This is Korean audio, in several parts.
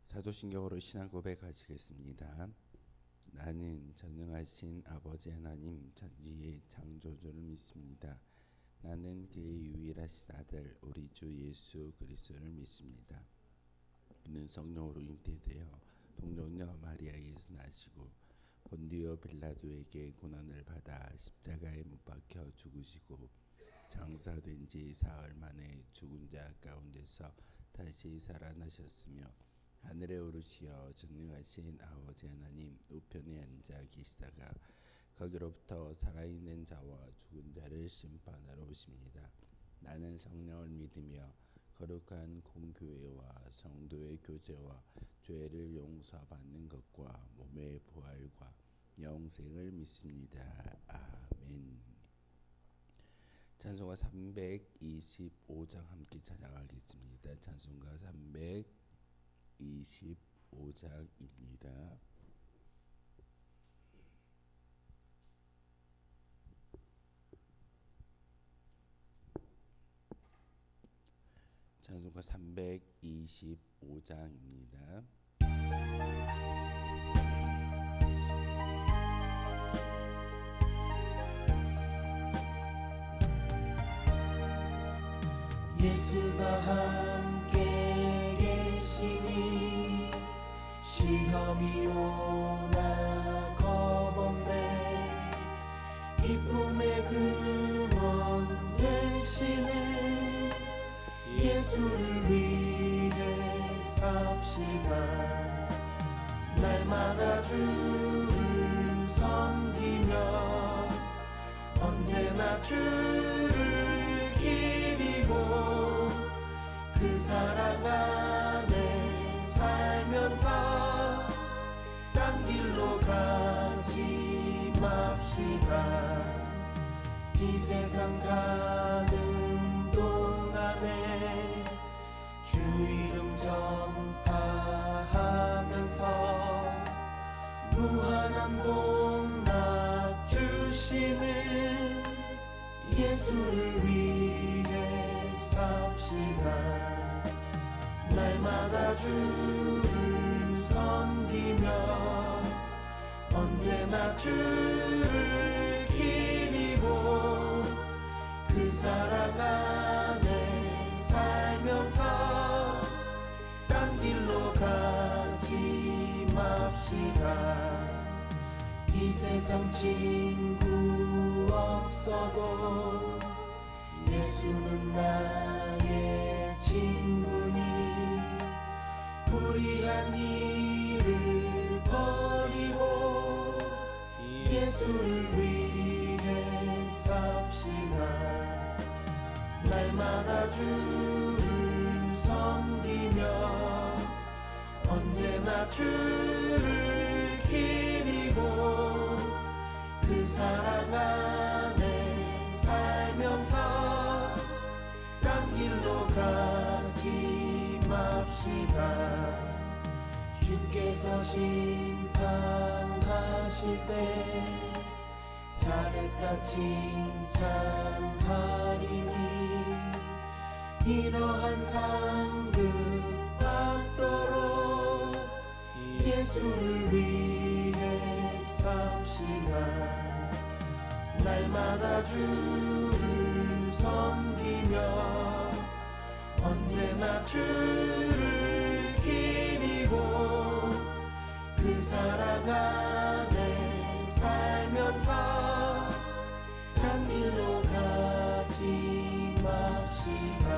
사도신경으로 신앙 고백하시겠습니다. 나는 전능하신 아버지 하나님 전지의 창조주를 믿습니다. 나는 그의 유일하신 아들 우리 주 예수 그리스도를 믿습니다. 그는 성령으로 잉태되어 동정녀 마리아에게서 나시고 본디오 빌라도에게 고난을 받아 십자가에 못 박혀 죽으시고 장사된 지 사흘 만에 죽은 자 가운데서 다시 살아나셨으며 하늘에 오르시어 전능하신 아버지 하나님 우편에 앉아 계시다가 거기로부터 살아있는 자와 죽은 자를 심판하러 오십니다. 나는 성령을 믿으며 거룩한 공교회와 성도의 교제와 죄를 용서받는 것과 몸의 부활과 영생을 믿습니다. 아멘. 찬송가 325장 함께 찬양하겠습니다. 찬송가 325장입니다. 찬송가 325장입니다. 예수가 함께 계시니 시험이 오나 겁없네. 기쁨의 근원 되시네. 예수를 위해 삽시다. 날마다 주를 섬기며 언제나 주를 기리고 그 사랑 안에 살면서 딴 길로 가지 맙시다. 이 세상 사는 동안에 주 이름 전파하면서 무한한 복락 주시는 예수를 위해 삽시다. 날마다 주를 섬기며 언제나 주를 기리고 그 사랑 안에 살면서 딴 길로 가지 맙시다. 이 세상 친구 없어도 예수는 나의 친구니 불의한 일을 버리고 예수를 위해 삽시다. 날마다 주를 섬기며 언제나 주를 기리고 그 사랑 안에 살면서 딴 길로 가지 맙시다. 주께서 심판하실 때 잘했다 칭찬하리니 이러한 상급 받도록 예수를 위해 삽시다. 날마다 주를 섬기며 언제나 주를 기리고 그 사랑 안에 살면서 한 길로 가지 맙시다.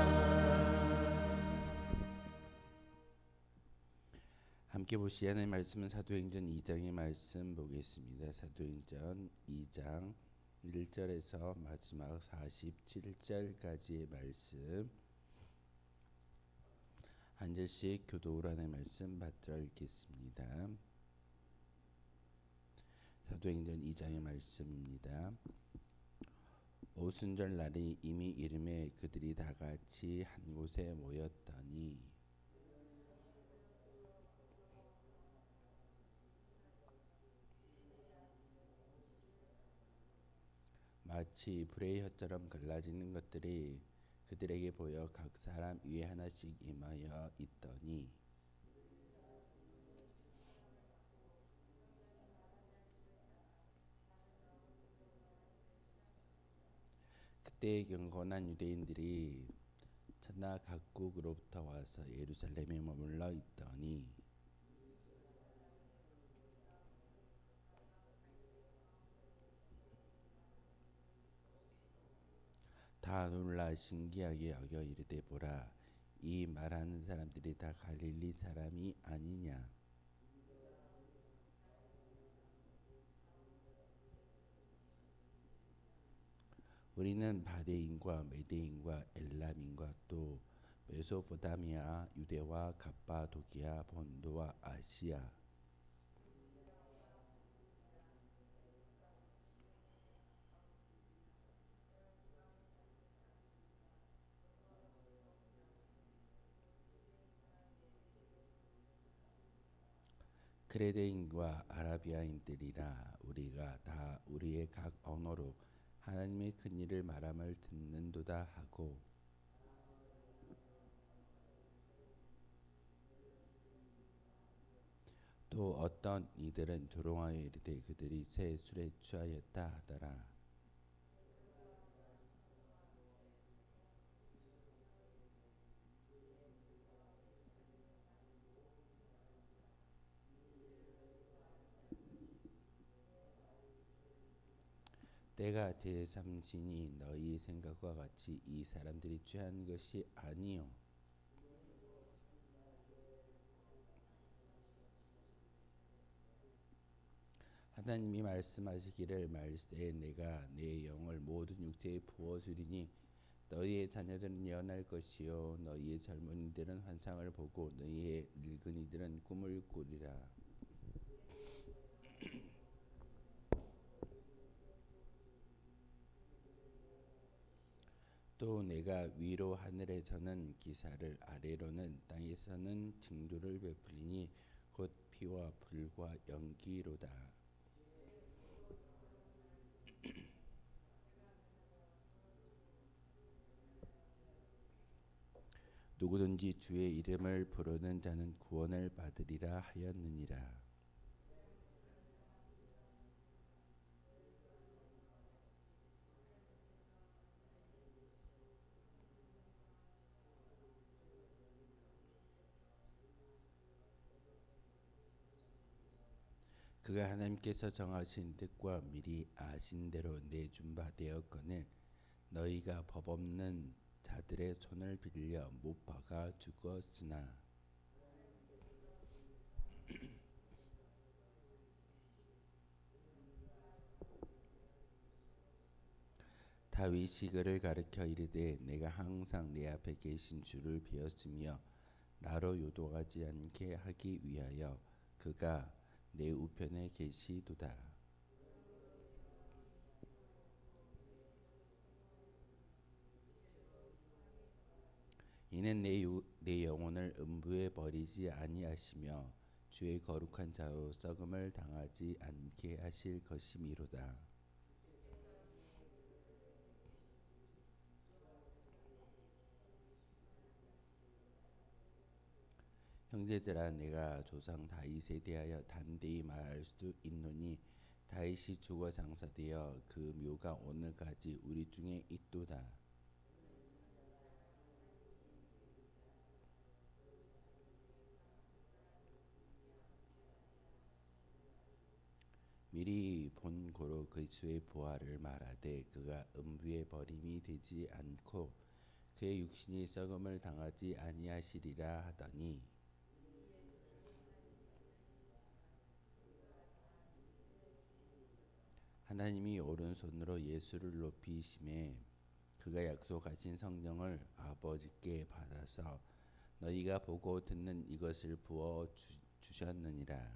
함께 보시기 하나님의 말씀은 사도행전 2장의 말씀 보겠습니다. 사도행전 2장 1절에서 마지막 47절까지의 말씀 한 절씩 교독으로 하나님의 말씀 받들어 읽겠습니다. 사도행전 2장의 말씀입니다. 오순절 날이 이미 이름에 그들이 다 같이 한 곳에 모였더니 마치 불의 혀처럼 갈라지는 것들이 그들에게 보여 각 사람 위에 하나씩 임하여 있더니 그때 경건한 유대인들이 천하 각국으로부터 와서 예루살렘에 머물러 있더니 다 놀라 신기하게 여겨 이르되 보라 이 말하는 사람들이 다 갈릴리 사람이 아니냐. 우리는 바데인과 메데인과 엘람인과 또 메소포타미아 유대와 갑바도기아 본도와 아시아 크레데인과 아라비아인들이라 우리가 다 우리의 각 언어로 하나님의 큰 일을 말함을 듣는도다 하고 또 어떤 이들은 조롱하여 이르되 그들이 새 술에 취하였다 하더라. 때가 제3시니 너희 생각과 같이 이 사람들이 취한 것이 아니요 하나님이 말씀하시기를 말세 내가 내 영을 모든 육체에 부어주리니 너희의 자녀들은 예언할 것이요 너희의 젊은이들은 환상을 보고 너희의 늙은이들은 꿈을 꾸리라. 또 내가 위로 하늘에서는 기사를 아래로는 땅에서는 징조를 베풀리니 곧 피와 불과 연기로다. 누구든지 주의 이름을 부르는 자는 구원을 받으리라 하였느니라. 그가 하나님께서 정하신 뜻과 미리 아신 대로 내준 바 되었거늘 너희가 법 없는 자들의 손을 빌려 못 박아 죽었으나 다윗이 그를 가르쳐 이르되 내가 항상 내 앞에 계신 주를 비었으며 나로 요동하지 않게 하기 위하여 그가 내 우편에 계시도다. 이는 내 영혼을 음부에 버리지 아니하시며 주의 거룩한 자로 썩음을 당하지 않게 하실 것이미로다. 형제들아 내가 조상 다윗에 대하여 담대히 말할 수 있노니 다윗이 죽어 장사되어 그 묘가 오늘까지 우리 중에 있도다. 미리 본 고로 그리스도의 부활을 말하되 그가 음부에 버림이 되지 않고 그의 육신이 썩음을 당하지 아니하시리라 하더니 하나님이 오른손으로 예수를 높이심에 그가 약속하신 성령을 아버지께 받아서 너희가 보고 듣는 이것을 부어 주셨느니라.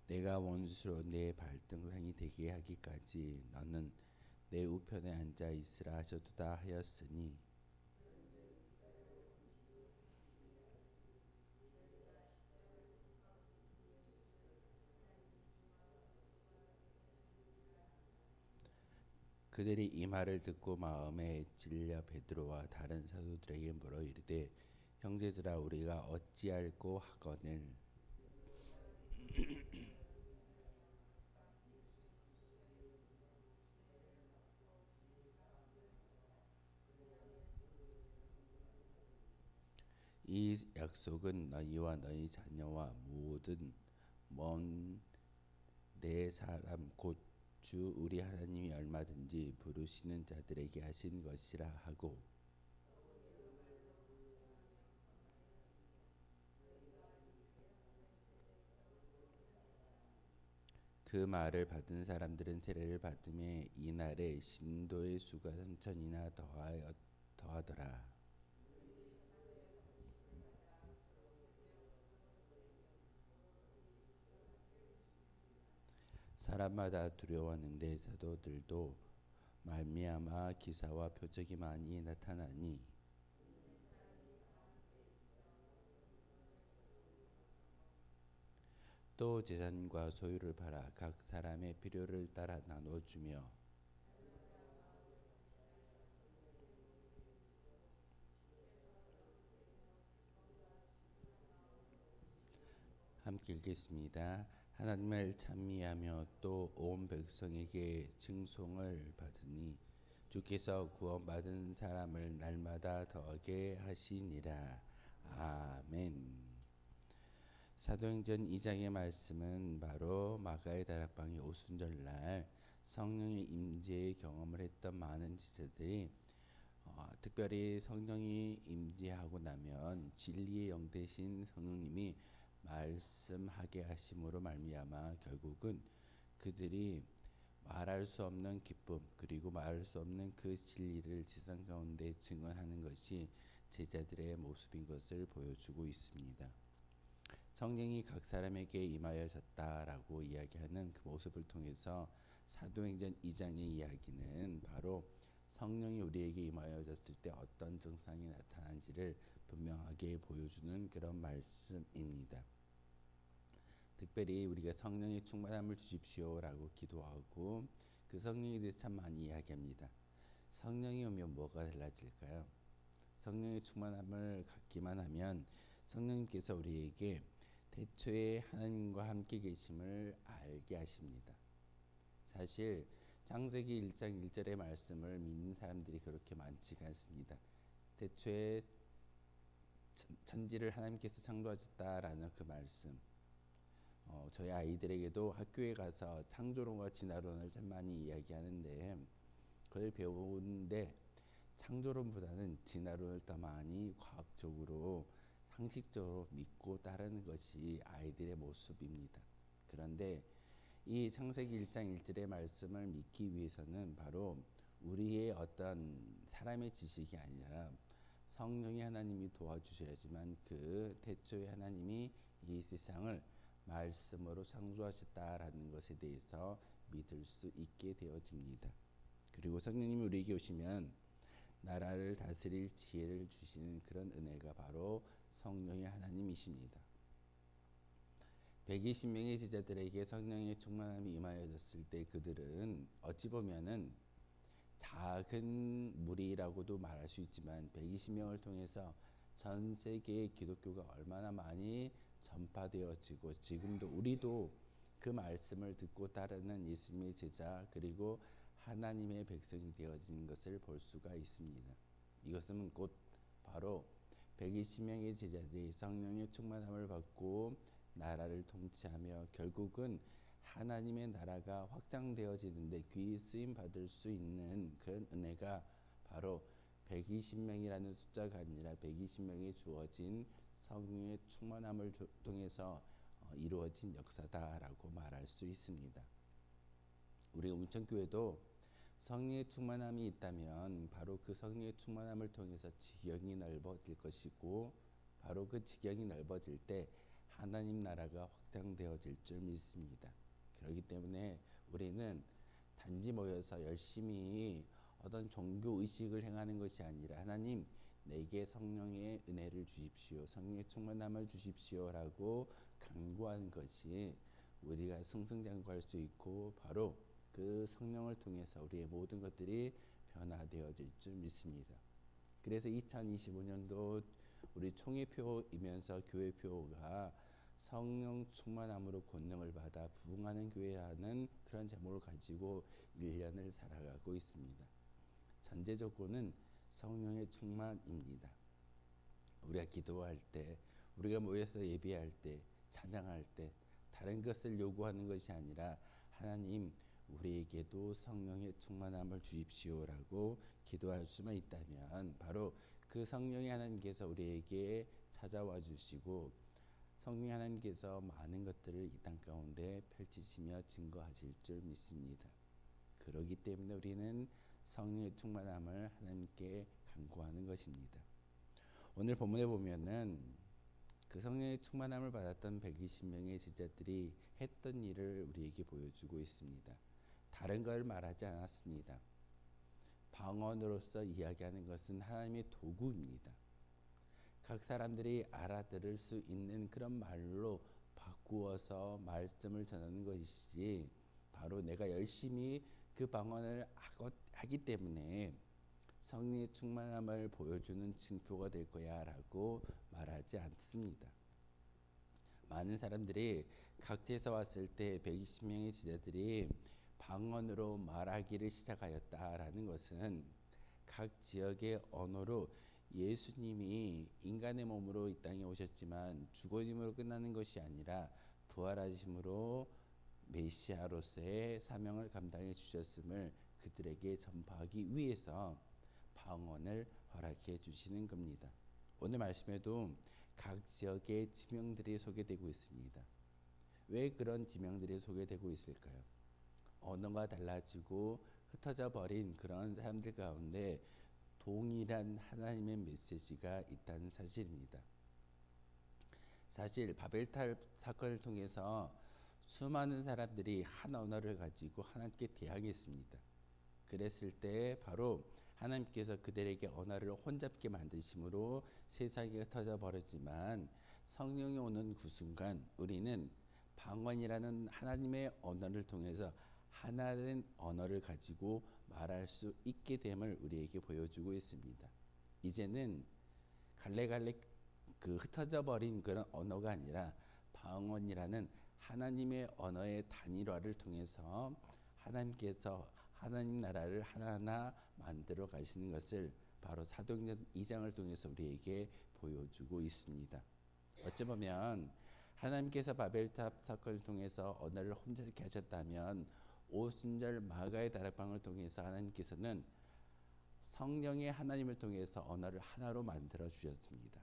내가 원수로 내 발등상이 되게 하기까지 너는 내 우편에 앉아 있으라 하셨도다 하였으니 그들이 이 말을 듣고 마음에 찔려 베드로와 다른 사도들에게 물어 이르되 형제들아 우리가 어찌할꼬 하거늘 이 약속은 너희와 너희 자녀와 모든 먼 내 사람 곧 주 우리 하나님이 얼마든지 부르시는 자들에게 하신 것이라 하고 그 말을 받은 사람들은 세례를 받음에 이날에 신도의 수가 3,000이나 더하더라. 사람마다 두려워하는데 사도들도 말미암아 기사와 표적이 많이 나타나니 또 재산과 소유를 팔아 각 사람의 필요를 따라 나눠주며 함께 읽겠습니다. 하나님을 찬미하며 또 온 백성에게 칭송을 받으니 주께서 구원받은 사람을 날마다 더하게 하시니라. 아멘. 사도행전 2장의 말씀은 바로 마가의 다락방의 오순절날 성령의 임재의 경험을 했던 많은 제자들이 특별히 성령이 임재하고 나면 진리의 영 되신 성령님이 말씀하게 하심으로 말미암아 결국은 그들이 말할 수 없는 기쁨 그리고 말할 수 없는 그 진리를 세상 가운데 증언하는 것이 제자들의 모습인 것을 보여주고 있습니다. 성령이 각 사람에게 임하여졌다라고 이야기하는 그 모습을 통해서 사도행전 2장의 이야기는 바로 성령이 우리에게 임하여졌을 때 어떤 증상이 나타난지를 분명하게 보여주는 그런 말씀입니다. 특별히 우리가 성령의 충만함을 주십시오라고 기도하고 그 성령에 대해서 참 많이 이야기합니다. 성령이 오면 뭐가 달라질까요? 성령의 충만함을 갖기만 하면 성령님께서 우리에게 태초에 하나님과 함께 계심을 알게 하십니다. 사실 창세기 1장 1절의 말씀을 믿는 사람들이 그렇게 많지가 않습니다. 태초에 천지를 하나님께서 창조하셨다라는 그 말씀, 저희 아이들에게도 학교에 가서 창조론과 진화론을 참 많이 이야기하는데 그걸 배우는데 창조론보다는 진화론을 더 많이 과학적으로 상식적으로 믿고 따르는 것이 아이들의 모습입니다. 그런데 이 창세기 1장 1절의 말씀을 믿기 위해서는 바로 우리의 어떤 사람의 지식이 아니라 성령의 하나님이 도와주셔야지만 그 태초의 하나님이 이 세상을 말씀으로 창조하셨다라는 것에 대해서 믿을 수 있게 되어집니다. 그리고 성령님이 우리에게 오시면 나라를 다스릴 지혜를 주시는 그런 은혜가 바로 성령의 하나님이십니다. 120명의 제자들에게 성령의 충만함이 임하여졌을 때 그들은 어찌 보면은 작은 무리라고도 말할 수 있지만 120명을 통해서 전 세계의 기독교가 얼마나 많이 전파되어지고 지금도 우리도 그 말씀을 듣고 따르는 예수님의 제자 그리고 하나님의 백성이 되어진 것을 볼 수가 있습니다. 이것은 곧 바로 120명의 제자들이 성령의 충만함을 받고 나라를 통치하며 결국은 하나님의 나라가 확장되어지는데 귀히 쓰임 받을 수 있는 그런 은혜가 바로 120명이라는 숫자가 아니라 120명이 주어진 성령의 충만함을 통해서 이루어진 역사다라고 말할 수 있습니다. 우리 웅천교회도 성령의 충만함이 있다면 바로 그 성령의 충만함을 통해서 지경이 넓어질 것이고 바로 그 지경이 넓어질 때 하나님 나라가 확장되어질 줄 믿습니다. 그렇기 때문에 우리는 단지 모여서 열심히 어떤 종교 의식을 행하는 것이 아니라 하나님 내게 성령의 은혜를 주십시오. 성령의 충만함을 주십시오라고 간구하는 것이 우리가 승승장구할 수 있고 바로 그 성령을 통해서 우리의 모든 것들이 변화되어질 줄 믿습니다. 그래서 2025년도 우리 총회표이면서 교회표가 성령 충만함으로 권능을 받아 부흥하는 교회라는 그런 제목을 가지고 1년을 살아가고 있습니다. 전제 조건은 성령의 충만입니다. 우리가 기도할 때, 우리가 모여서 예배할 때, 찬양할 때 다른 것을 요구하는 것이 아니라 하나님 우리에게도 성령의 충만함을 주십시오라고 기도할 수만 있다면 바로 그 성령의 하나님께서 우리에게 찾아와 주시고 성령 하나님께서 많은 것들을 이 땅 가운데 펼치시며 증거하실 줄 믿습니다. 그러기 때문에 우리는 성령의 충만함을 하나님께 간구하는 것입니다. 오늘 본문에 보면은 그 성령의 충만함을 받았던 120명의 제자들이 했던 일을 우리에게 보여주고 있습니다. 다른 걸 말하지 않았습니다. 방언으로서 이야기하는 것은 하나님의 도구입니다. 각 사람들이 알아들을 수 있는 그런 말로 바꾸어서 말씀을 전하는 것이지 바로 내가 열심히 그 방언을 하기 때문에 성령의 충만함을 보여주는 징표가 될 거야 라고 말하지 않습니다. 많은 사람들이 각지에서 왔을 때 120명의 제자들이 방언으로 말하기를 시작하였다라는 것은 각 지역의 언어로 예수님이 인간의 몸으로 이 땅에 오셨지만 죽어짐으로 끝나는 것이 아니라 부활하심으로 메시아로서의 사명을 감당해 주셨음을 그들에게 전파하기 위해서 방언을 허락해 주시는 겁니다. 오늘 말씀에도 각 지역의 지명들이 소개되고 있습니다. 왜 그런 지명들이 소개되고 있을까요? 언어가 달라지고 흩어져 버린 그런 사람들 가운데 동일한 하나님의 메시지가 있다는 사실입니다. 사실 바벨탑 사건을 통해서 수많은 사람들이 한 언어를 가지고 하나님께 대항했습니다. 그랬을 때 바로 하나님께서 그들에게 언어를 혼잡게 만드심으로 세상이 흩어져 버렸지만 성령이 오는 그 순간 우리는 방언이라는 하나님의 언어를 통해서 하나된 언어를 가지고 말할 수 있게 됨을 우리에게 보여주고 있습니다. 이제는 갈래갈래 그 흩어져 버린 그런 언어가 아니라 방언이라는 하나님의 언어의 단일화를 통해서 하나님께서 하나님 나라를 하나하나 만들어 가시는 것을 바로 사도행전 2장을 통해서 우리에게 보여주고 있습니다. 어찌 보면 하나님께서 바벨탑 사건을 통해서 언어를 혼잡게 하셨다면 오순절 마가의 다락방을 통해서 하나님께서는 성령의 하나님을 통해서 언어를 하나로 만들어 주셨습니다.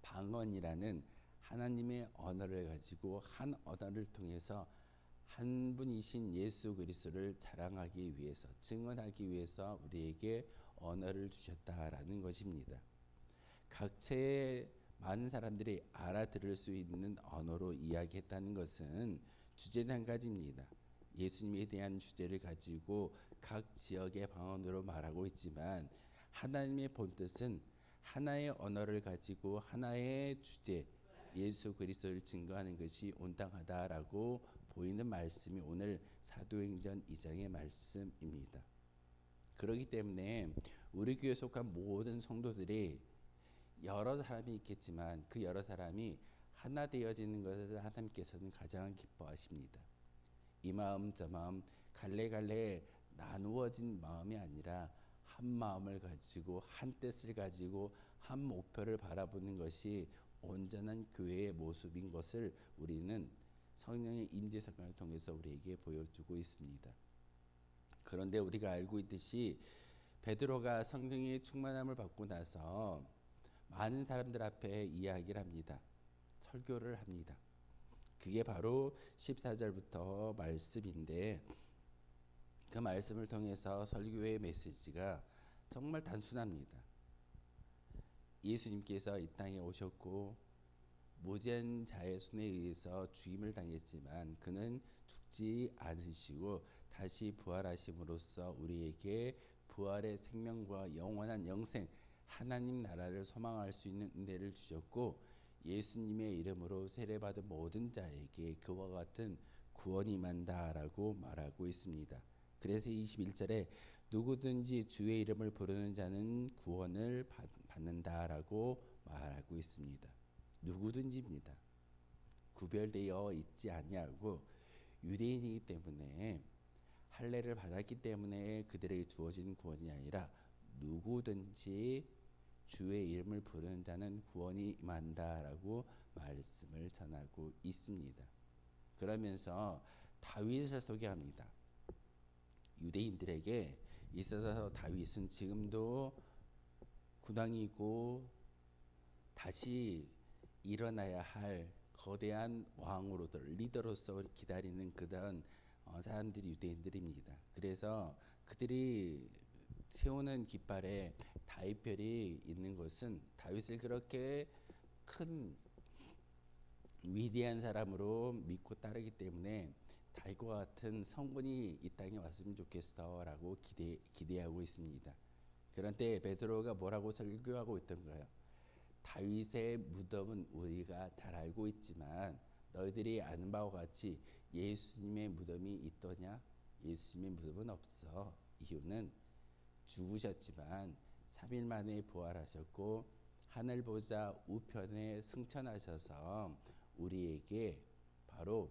방언이라는 하나님의 언어를 가지고 한 언어를 통해서 한 분이신 예수 그리스도를 자랑하기 위해서 증언하기 위해서 우리에게 언어를 주셨다라는 것입니다. 각체의 많은 사람들이 알아들을 수 있는 언어로 이야기했다는 것은 주제는 한 가지입니다. 예수님에 대한 주제를 가지고 각 지역의 방언으로 말하고 있지만 하나님의 본뜻은 하나의 언어를 가지고 하나의 주제 예수 그리스도를 증거하는 것이 온당하다라고 보이는 말씀이 오늘 사도행전 2장의 말씀입니다. 그렇기 때문에 우리 교회에 속한 모든 성도들이 여러 사람이 있겠지만 그 여러 사람이 하나 되어지는 것을 하나님께서는 가장 기뻐하십니다. 이 마음 저 마음 갈래갈래 나누어진 마음이 아니라 한 마음을 가지고 한 뜻을 가지고 한 목표를 바라보는 것이 온전한 교회의 모습인 것을 우리는 성령의 임재 사건을 통해서 우리에게 보여주고 있습니다. 그런데 우리가 알고 있듯이 베드로가 성령의 충만함을 받고 나서 많은 사람들 앞에 이야기를 합니다. 설교를 합니다. 그게 바로 14절부터 말씀인데 그 말씀을 통해서 설교의 메시지가 정말 단순합니다. 예수님께서 이 땅에 오셨고 모진 자의 손에 의해서 죽임을 당했지만 그는 죽지 않으시고 다시 부활하심으로써 우리에게 부활의 생명과 영원한 영생 하나님 나라를 소망할 수 있는 은혜를 주셨고 예수님의 이름으로 세례받은 모든 자에게 그와 같은 구원이 임한다라고 말하고 있습니다. 그래서 21절에 누구든지 주의 이름을 부르는 자는 구원을 받는다라고 말하고 있습니다. 누구든지입니다. 구별되어 있지 아니하고 유대인이기 때문에 할례를 받았기 때문에 그들에게 주어진 구원이 아니라 누구든지 주의 이름을 부르는 자는 구원이 임한다라고 말씀을 전하고 있습니다. 그러면서 다윗을 소개합니다. 유대인들에게 있어서 다윗은 지금도 군왕이고 다시 일어나야 할 거대한 왕으로서 리더로서 기다리는 그런 사람들이 유대인들입니다. 그래서 그들이 세우는 깃발에 다윗별이 있는 것은 다윗을 그렇게 큰 위대한 사람으로 믿고 따르기 때문에 다윗과 같은 성군이 이 땅에 왔으면 좋겠어라고 기대하고 있습니다. 그런데 베드로가 뭐라고 설교하고 있던가요? 다윗의 무덤은 우리가 잘 알고 있지만 너희들이 아는 바와 같이 예수님의 무덤이 있더냐? 예수님의 무덤은 없어. 이유는 죽으셨지만 3일 만에 부활하셨고 하늘 보좌 우편에 승천하셔서 우리에게 바로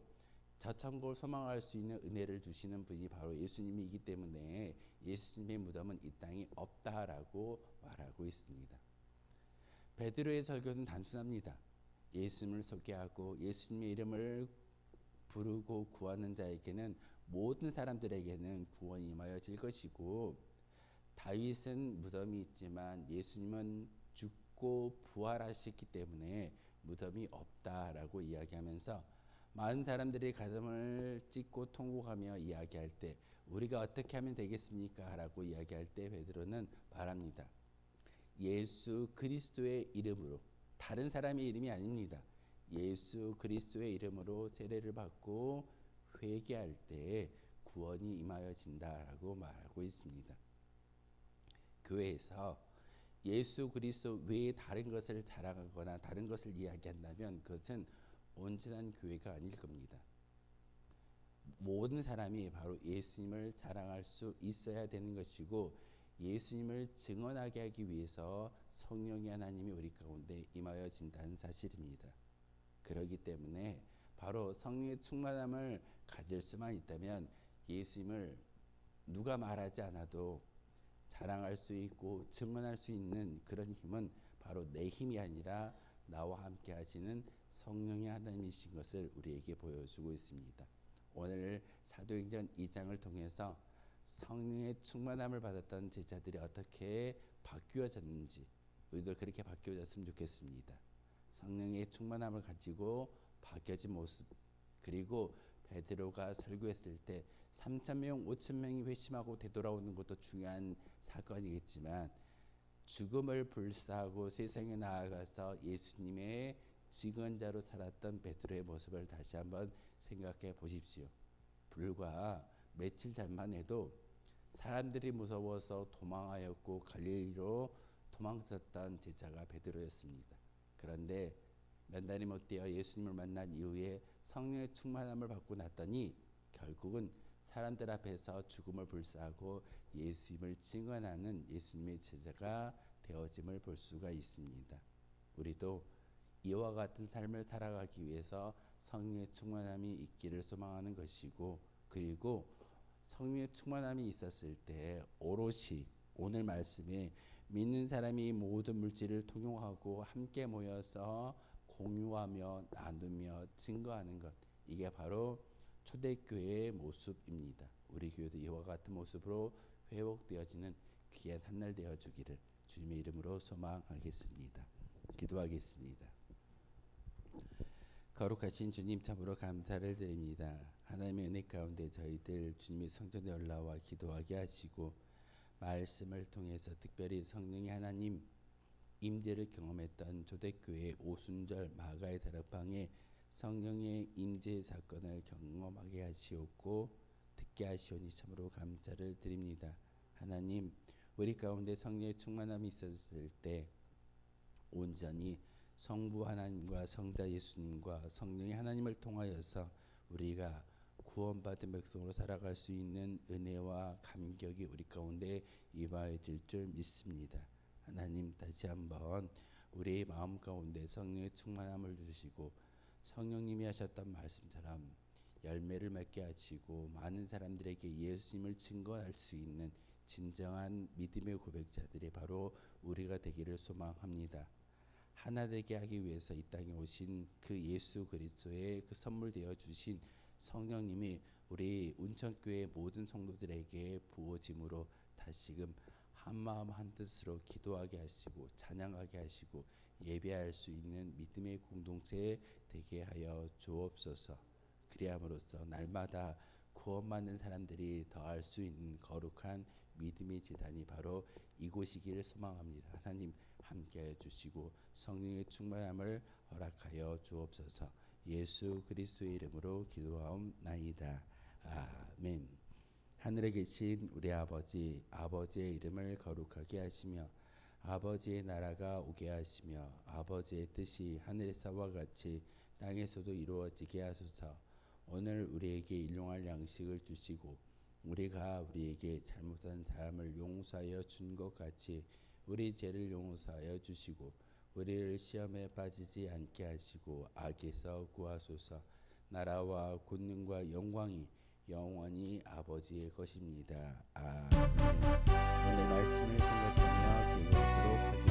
저천국을 소망할 수 있는 은혜를 주시는 분이 바로 예수님이기 때문에 예수님의 무덤은 이 땅에 없다라고 말하고 있습니다. 베드로의 설교는 단순합니다. 예수님을 소개하고 예수님의 이름을 부르고 구하는 자에게는 모든 사람들에게는 구원이 임하여질 것이고 다윗은 무덤이 있지만 예수님은 죽고 부활하셨기 때문에 무덤이 없다라고 이야기하면서 많은 사람들이 가슴을 찢고 통곡하며 이야기할 때 우리가 어떻게 하면 되겠습니까? 라고 이야기할 때 베드로는 말합니다. 예수 그리스도의 이름으로, 다른 사람의 이름이 아닙니다. 예수 그리스도의 이름으로 세례를 받고 회개할 때 구원이 임하여진다라고 말하고 있습니다. 교회에서 예수 그리스도 외에 다른 것을 자랑하거나 다른 것을 이야기한다면 그것은 온전한 교회가 아닐 겁니다. 모든 사람이 바로 예수님을 자랑할 수 있어야 되는 것이고 예수님을 증언하게 하기 위해서 성령의 하나님이 우리 가운데 임하여진다는 사실입니다. 그렇기 때문에 바로 성령의 충만함을 가질 수만 있다면 예수님을 누가 말하지 않아도 자랑할 수 있고 증언할 수 있는 그런 힘은 바로 내 힘이 아니라 나와 함께 하시는 성령의 하나님이신 것을 우리에게 보여주고 있습니다. 오늘 사도행전 2장을 통해서 성령의 충만함을 받았던 제자들이 어떻게 바뀌어졌는지 우리도 그렇게 바뀌어졌으면 좋겠습니다. 성령의 충만함을 가지고 바뀌어진 모습, 그리고 베드로가 설교했을 때 3,000명, 5,000명이 회심하고 되돌아오는 것도 중요한 사건이겠지만 죽음을 불사하고 세상에 나아가서 예수님의 증언자로 살았던 베드로의 모습을 다시 한번 생각해 보십시오. 불과 며칠 전만 해도 사람들이 무서워서 도망하였고 갈릴리로 도망쳤던 제자가 베드로였습니다. 그런데 몇 날이 못 되어 예수님을 만난 이후에 성령의 충만함을 받고 났더니 결국은 사람들 앞에서 죽음을 불사하고 예수님을 증언하는 예수님의 제자가 되어짐을 볼 수가 있습니다. 우리도 이와 같은 삶을 살아가기 위해서 성령의 충만함이 있기를 소망하는 것이고, 그리고 성령의 충만함이 있었을 때 오롯이 오늘 말씀에 믿는 사람이 모든 물질을 통용하고 함께 모여서 공유하며 나누며 증거하는 것, 이게 바로 초대교회의 모습입니다. 우리 교회도 이와 같은 모습으로 회복되어지는 귀한 한날 되어주기를 주님의 이름으로 소망하겠습니다. 기도하겠습니다. 거룩하신 주님, 참으로 감사를 드립니다. 하나님의 은혜 가운데 저희들 주님의 성전에 올라와 기도하게 하시고 말씀을 통해서 특별히 성령의 하나님 임재를 경험했던 초대교회 오순절 마가의 다락방에 성령의 임재 사건을 경험하게 하시옵고 듣게 하시오니 참으로 감사를 드립니다. 하나님, 우리 가운데 성령의 충만함이 있었을 때 온전히 성부 하나님과 성자 예수님과 성령의 하나님을 통하여서 우리가 구원받은 백성으로 살아갈 수 있는 은혜와 감격이 우리 가운데 임하여질 줄 믿습니다. 하나님, 다시 한번 우리의 마음 가운데 성령의 충만함을 주시고 성령님이 하셨던 말씀처럼 열매를 맺게 하시고 많은 사람들에게 예수님을 증거할 수 있는 진정한 믿음의 고백자들이 바로 우리가 되기를 소망합니다. 하나 되게 하기 위해서 이 땅에 오신 그 예수 그리스도의 그 선물 되어 주신 성령님이 우리 운천교회 모든 성도들에게 부어짐으로 다시금 한 마음 한 뜻으로 기도하게 하시고 찬양하게 하시고 예배할 수 있는 믿음의 공동체 되게 하여 주옵소서. 그리함으로써 날마다 구원받는 사람들이 더할 수 있는 거룩한 믿음의 지단이 바로 이곳이기를 소망합니다. 하나님 함께해 주시고 성령의 충만함을 허락하여 주옵소서. 예수 그리스도의 이름으로 기도하옵나이다. 아멘. 하늘에 계신 우리 아버지, 아버지의 이름을 거룩하게 하시며 아버지의 나라가 오게 하시며 아버지의 뜻이 하늘에서와 같이 땅에서도 이루어지게 하소서. 오늘 우리에게 일용할 양식을 주시고 우리가 우리에게 잘못한 사람을 용서하여 준 것 같이 우리 죄를 용서하여 주시고 우리를 시험에 빠지지 않게 하시고 악에서 구하소서. 나라와 권능과 영광이 영원히 아버지의 것입니다. 아멘. 오늘 말씀을 생각하며 기도하도록 하겠습니다.